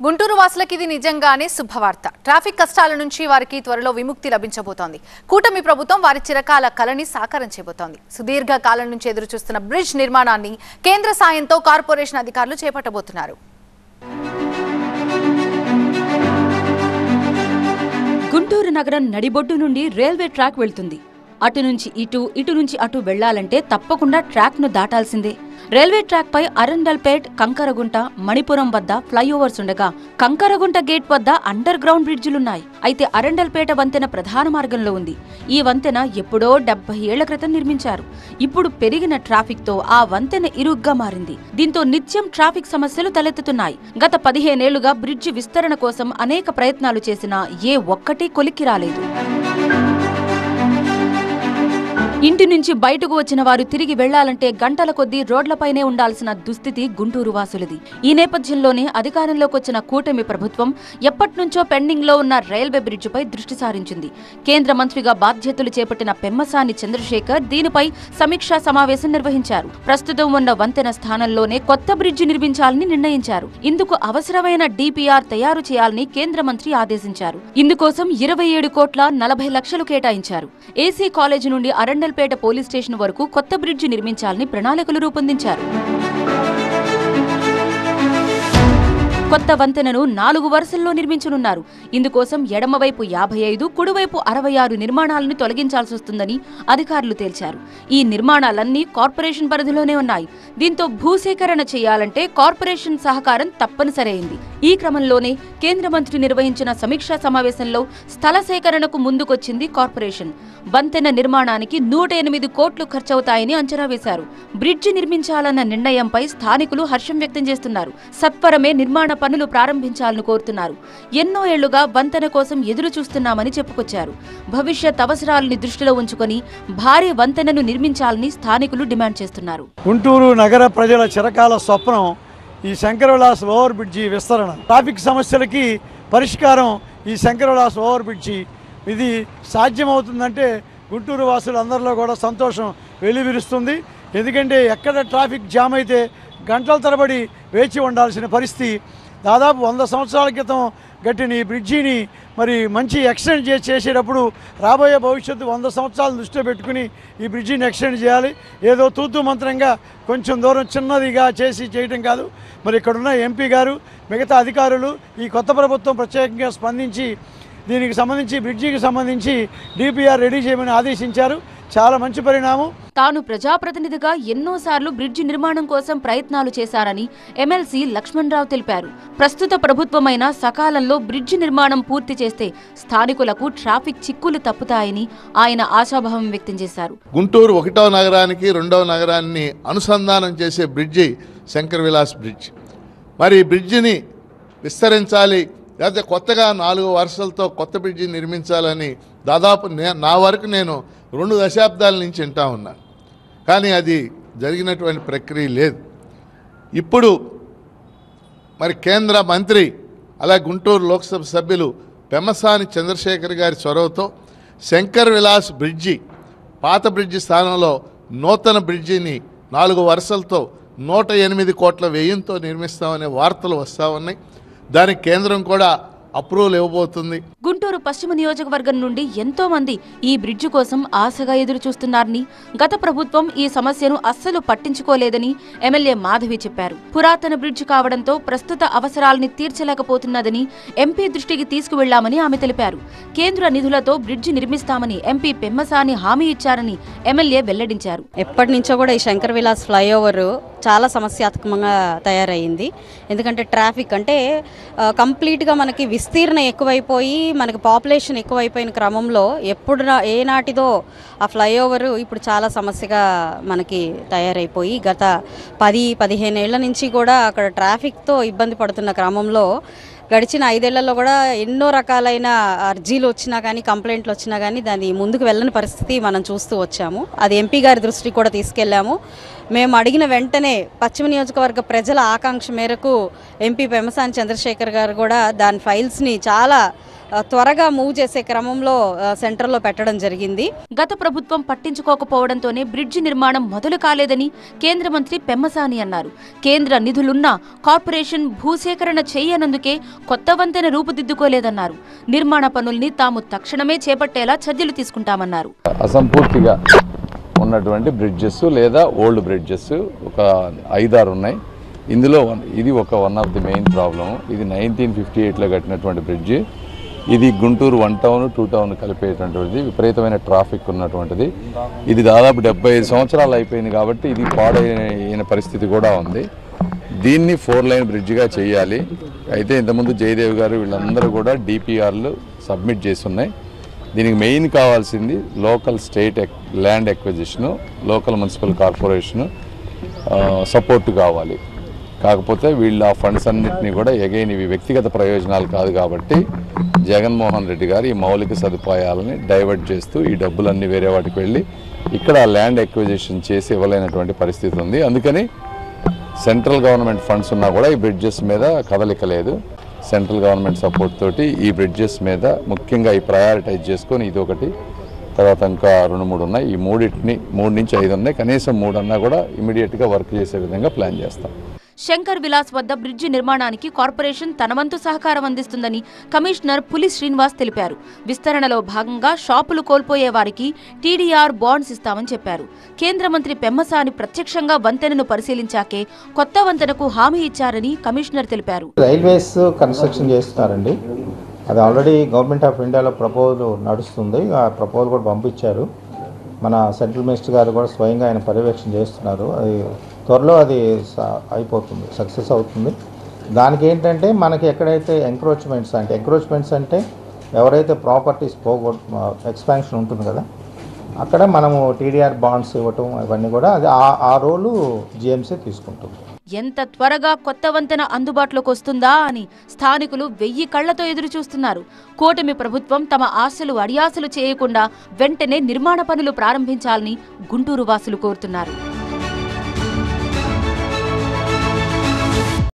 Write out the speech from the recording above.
గుంటూరు వాసులకు ఇది నిజంగానే శుభవార్త. ట్రాఫిక్ కష్టాల నుంచి వారికి త్వరలో విముక్తి లభించబోతోంది. కూటమి ప్రభుత్వం వారి చిరకాల కలని సాకారం చేయబోతోంది. సుదీర్ఘ కాలం నుంచి ఎదురుచూస్తున్న బ్రిడ్జ్ నిర్మాణాన్ని కేంద్ర సాయంతో కార్పొరేషన్ అధికారులు చేపట్టబోతున్నారు. గుంటూరు నగరం నడిబొడ్డు నుండి రైల్వే ట్రాక్ వెళ్తుంది. అటు నుంచి ఇటు నుంచి అటు వెళ్లాలంటే తప్పకుండా ట్రాక్ను దాటాల్సిందే. రైల్వే ట్రాక్ పై అరండల్పేట్, కంకరగుంట, మణిపురం వద్ద ఫ్లైఓవర్స్ ఉండగా కంకరగుంట గేట్ వద్ద అండర్ గ్రౌండ్ బ్రిడ్జిలున్నాయి. అయితే అరండల్పేట వంతెన ప్రధాన మార్గంలో ఉంది. ఈ వంతెన ఎప్పుడో 70 ఏళ్ల క్రితం నిర్మించారు. ఇప్పుడు పెరిగిన ట్రాఫిక్ తో ఆ వంతెన ఇరుగ్గా మారింది. దీంతో నిత్యం ట్రాఫిక్ సమస్యలు తలెత్తుతున్నాయి. గత 15 ఏళ్లుగా బ్రిడ్జి విస్తరణ కోసం అనేక ప్రయత్నాలు చేసినా ఏ ఒక్కటీ కొలిక్కి రాలేదు. ఇంటి నుంచి బయటకు వచ్చిన వారు తిరిగి వెళ్లాలంటే గంటల కొద్దీ రోడ్లపైనే ఉండాల్సిన దుస్థితి గుంటూరు వాసులది. ఈ నేపథ్యంలోనే అధికారంలోకి వచ్చిన కూటమి ప్రభుత్వం ఎప్పటినుంచో పెండింగ్ లో ఉన్న రైల్వే బ్రిడ్జిపై దృష్టి సారించింది. కేంద్ర మంత్రిగా బాధ్యతలు చేపట్టిన పెమ్మసాని చంద్రశేఖర్ దీనిపై సమీక్షా సమావేశం నిర్వహించారు. ప్రస్తుతం ఉన్న వంతెన స్థానంలోనే కొత్త బ్రిడ్జి నిర్మించాలని నిర్ణయించారు. ఇందుకు అవసరమైన డిపిఆర్ తయారు చేయాలని కేంద్ర మంత్రి ఆదేశించారు. ఇందుకోసం 27,40,00,000 కేటాయించారు. ఏసీ కాలేజీ నుండి అరండల్పేట పోలీస్ స్టేషన్ వరకు కొత్త బ్రిడ్జి నిర్మించాలని ప్రణాళికలు రూపొందించారు. కొత్త వంతెనను 4 వరుసల్లో నిర్మించనున్నారు. ఇందుకోసం ఎడమవైపు 55, కుడివైపు 66 నిర్మాణాలను తొలగించాల్సి వస్తుందని అధికారులు తేల్చారు. ఈ నిర్మాణాలన్నీ కార్పొరేషన్ పరిధిలోనే ఉన్నాయి. దీంతో భూసేకరణ చేయాలంటే కార్పొరేషన్ సహకారం తప్పనిసరైంది. ఈ క్రమంలోనే కేంద్ర మంత్రి నిర్వహించిన సమీక్షా సమావేశంలో స్థల సేకరణకు ముందుకొచ్చింది కార్పొరేషన్. వంతెన నిర్మాణానికి 108 కోట్లు ఖర్చవుతాయని అంచనా వేశారు. బ్రిడ్జి నిర్మించాలన్న నిర్ణయంపై స్థానికులు హర్షం వ్యక్తం చేస్తున్నారు. సత్వరమే నిర్మాణ పనులు ప్రారంభించాలని కోరుతున్నారు. ఎన్నో ఏళ్లుగా వంతెన కోసం ఎదురు చూస్తున్నామని చెప్పుకొచ్చారు. భవిష్యత్ అవసరాలని దృష్టిలో ఉంచుకొని భారీ వంతెనను నిర్మించాలని స్థానికులు డిమాండ్ చేస్తున్నారు. గుంటూరు నగర ప్రజల చిరకాల స్వప్నం ఈ శంకరవిలాస్ ఓవర్ బ్రిడ్జి విస్తరణ. ట్రాఫిక్ సమస్యలకి పరిష్కారం ఈ శంకరవిలాస్ ఓవర్ బ్రిడ్జి. ఇది సాధ్యమవుతుందంటే గుంటూరు వాసులందరిలో కూడా సంతోషం వెలువరిస్తుంది. ఎందుకంటే ఎక్కడ ట్రాఫిక్ జామ్ అయితే గంటల తరబడి వేచి ఉండాల్సిన పరిస్థితి. దాదాపు 100 సంవత్సరాల క్రితం కట్టిన ఈ బ్రిడ్జిని మరి మంచి ఎక్స్టెండ్ చేసేటప్పుడు రాబోయే భవిష్యత్తు 100 సంవత్సరాలు దృష్టిలో పెట్టుకుని ఈ బ్రిడ్జిని ఎక్స్టెండ్ చేయాలి. ఏదో తూతూ మంత్రంగా కొంచెం దూరం చిన్నదిగా చేయటం కాదు. మరి ఇక్కడున్న ఎంపీ గారు, మిగతా అధికారులు, ఈ కొత్త ప్రభుత్వం ప్రత్యేకంగా స్పందించి దీనికి సంబంధించి బ్రిడ్జికి సంబంధించి డిపిఆర్ రెడీ చేయమని ఆదేశించారు. చాలా మంచి పరిణామం. తాను ప్రజాప్రతినిధిగా ఎన్నోసార్లు బ్రిడ్జి నిర్మాణం కోసం ప్రయత్నాలు చేశారని ఎమ్మెల్సీ లక్ష్మణరావు తెలిపారు. ప్రస్తుత ప్రభుత్వమైనా సకాలంలో బ్రిడ్జి నిర్మాణం పూర్తి చేస్తే స్థానికులకు ట్రాఫిక్ చిక్కులు తప్పుతాయని ఆయన ఆశాభావం వ్యక్తం చేశారు. గుంటూరు 1వ నగరానికి 2వ నగరాన్ని అనుసంధానం చేసే బ్రిడ్జి శంకరవిలాస్ బ్రిడ్జ్. మరి బ్రిడ్జిని విస్తరించాలి, లేకపోతే కొత్తగా 4 వరుసలతో కొత్త బ్రిడ్జి నిర్మించాలని దాదాపు నా వరకు నేను 2 దశాబ్దాల నుంచి వింటా ఉన్నాను. కానీ అది జరిగినటువంటి ప్రక్రియ లేదు. ఇప్పుడు మరి కేంద్ర మంత్రి అలాగే గుంటూరు లోక్సభ సభ్యులు పెమ్మసాని చంద్రశేఖర్ గారి చొరవతో శంకరవిలాస్ బ్రిడ్జి, పాత బ్రిడ్జి స్థానంలో నూతన బ్రిడ్జిని 4 వరుసలతో 108 కోట్ల వ్యయంతో నిర్మిస్తామనే వార్తలు వస్తూ ఉన్నాయి. దానికి కేంద్రం కూడా అప్రూవల్ ఇవ్వబోతుంది. గుంటూరు పశ్చిమ నియోజకవర్గం నుండి ఎంతో మంది ఈ బ్రిడ్జి కోసం ఆశగా ఎదురు చూస్తున్నారని, గత ప్రభుత్వం ఈ సమస్యను అస్సలు పట్టించుకోలేదని ఎమ్మెల్యే మాధవి చెప్పారు. పురాతన బ్రిడ్జి కావడంతో ప్రస్తుత అవసరాలని తీర్చలేకపోతున్నదని ఎంపీ దృష్టికి తీసుకువెళ్లామని ఆమె తెలిపారు. కేంద్ర నిధులతో బ్రిడ్జి నిర్మిస్తామని ఎంపీ పెమ్మసాని హామీ ఇచ్చారని ఎమ్మెల్యే వెల్లడించారు. ఎప్పటి నుంచో కూడా ఈ శంకరవిలాస్ ఫ్లైఓవర్ చాలా సమస్యాత్మకంగా తయారైంది. ఎందుకంటే ట్రాఫిక్ అంటే కంప్లీట్గా మనకి విస్తీర్ణ ఎక్కువైపోయి మనకి పాపులేషన్ ఎక్కువైపోయిన క్రమంలో ఏనాటిదో ఆ ఫ్లైఓవర్ ఇప్పుడు చాలా సమస్యగా మనకి తయారైపోయి గత 10-15 ఏళ్ల నుంచి కూడా అక్కడ ట్రాఫిక్తో ఇబ్బంది పడుతున్న క్రమంలో గడిచిన 5 ఏళ్లలో కూడా ఎన్నో రకాలైన అర్జీలు వచ్చినా కానీ, కంప్లైంట్లు వచ్చినా కానీ దాన్ని ముందుకు వెళ్ళని పరిస్థితి మనం చూస్తూ వచ్చాము. అది ఎంపీ గారి దృష్టికి కూడా తీసుకెళ్లాము. మేము అడిగిన వెంటనే పశ్చిమ నియోజకవర్గ ప్రజల ఆకాంక్ష మేరకు ఎంపీ పెమ్మసాని చంద్రశేఖర్ గారు కూడా దాని ఫైల్స్ని చాలా త్వరగా మూవ్ చేసే క్రమంలో సెంటర్లో పెట్టడం జరిగింది. గత ప్రభుత్వం పట్టించుకోకపోవడంతోనే బ్రిడ్జి నిర్మాణం మొదలు కాలేదని కేంద్ర మంత్రి పెమ్మసాని అన్నారు. కేంద్ర నిధులున్నా కార్పొరేషన్ భూసేకరణ చేయనందుకే కొత్త వంతెన రూపుదిద్దుకోలేదన్నారు. నిర్మాణ పనుల్ని తాము తక్షణమే చేపట్టేలా చర్యలు తీసుకుంటామన్నారు. అసంపూర్తిగా ఉన్నటువంటి బ్రిడ్జెస్ లేదా ఓల్డ్ బ్రిడ్జెస్ ఒక 5-6 ఉన్నాయి. ఇందులో ఇది one of the main problem. ఇది 1958లో కట్టినటువంటి బ్రిడ్జి. ఇది గుంటూరు 1 టౌన్ 2 టౌన్ కలిపేటువంటిది, విపరీతమైన ట్రాఫిక్ ఉన్నటువంటిది. ఇది దాదాపు 75 సంవత్సరాలు అయిపోయింది కాబట్టి ఇది పాడైన పరిస్థితి కూడా ఉంది. దీన్ని 4 లైన్ బ్రిడ్జిగా చేయాలి. అయితే ఇంతకుముందు జయదేవ్ గారు వీళ్ళందరూ కూడా డిపిఆర్లు సబ్మిట్ చేస్తున్నాయి. దీనికి మెయిన్ కావాల్సింది local state land acquisition, local municipal corporation support కావాలి. కాకపోతే వీళ్ళు ఆ ఫండ్స్ అన్నింటినీ కూడా ఎగైన్ ఇవి వ్యక్తిగత ప్రయోజనాలు కాదు కాబట్టి జగన్మోహన్ రెడ్డి గారు ఈ మౌలిక సదుపాయాలని డైవర్ట్ చేస్తూ ఈ డబ్బులన్నీ వేరే వాటికి వెళ్ళి ఇక్కడ ల్యాండ్ ఎక్విజిషన్ చేసి ఇవ్వలేనటువంటి పరిస్థితి ఉంది. అందుకని సెంట్రల్ గవర్నమెంట్ ఫండ్స్ ఉన్నా కూడా ఈ బ్రిడ్జెస్ మీద కదలిక లేదు. సెంట్రల్ గవర్నమెంట్ సపోర్ట్ తోటి ఈ బ్రిడ్జెస్ మీద ముఖ్యంగా ఈ ప్రయారిటైజ్ చేసుకొని ఇది ఒకటి, తర్వాత ఇంకా 2-3 ఉన్నాయి. ఈ 3 నుంచి 5 ఉన్నాయి. కనీసం 3 అన్నా కూడా ఇమీడియట్గా వర్క్ చేసే విధంగా ప్లాన్ చేస్తాం. శంకర్ విలాస్ వద్ద బ్రిడ్జి నిర్మాణానికి కార్పొరేషన్ తన వంతు సహకారం అందిస్తుందని కమిషనర్ పులి శ్రీనివాస్ తెలిపారు. విస్తరణలో భాగంగా షాపులు కోల్పోయే వారికి టీడీఆర్ బాండ్స్ ఇస్తామని చెప్పారు. కేంద్ర మంత్రి పెమ్మసాని ప్రత్యక్షంగా వంతెనను పరిశీలించాకే కొత్త వంతెనకు హామీ ఇచ్చారని కమిషనర్ తెలిపారు. రైల్వేస్ కన్స్ట్రక్షన్ చేస్తున్నారండి. అది ఆల్రెడీ గవర్నమెంట్ ఆఫ్ ఇండియాలో ప్రపోజల్ నడుస్తుంది. ఆ ప్రపోజల్ కూడా పంపించారు. మన సెంట్రల్ మినిస్టర్ గారు కూడా స్వయంగా ఆయన పర్యవేక్షణ చేస్తున్నారు. అది త్వరలో అది అయిపోతుంది, సక్సెస్ అవుతుంది. దానికి ఏంటంటే మనకి ఎక్కడైతే ఎంక్రోచ్మెంట్స్ అంటే ఎవరైతే ప్రాపర్టీస్ ఎక్స్పాన్షన్ ఉంటుంది కదా, అక్కడ మనము టీడీఆర్ బాండ్స్ ఇవ్వటం అవన్నీ కూడా అది ఆ రోలు జిఎంసీ తీసుకుంటుంది. ఎంత త్వరగా కొత్త వంతెన అందుబాటులోకి వస్తుందా అని స్థానికులు 1000 కళ్లతో ఎదురు చూస్తున్నారు. కూటమి ప్రభుత్వం తమ ఆశలు అడియాసలు చేయకుండా వెంటనే నిర్మాణ పనులు ప్రారంభించాలని గుంటూరు వాసులు కోరుతున్నారు.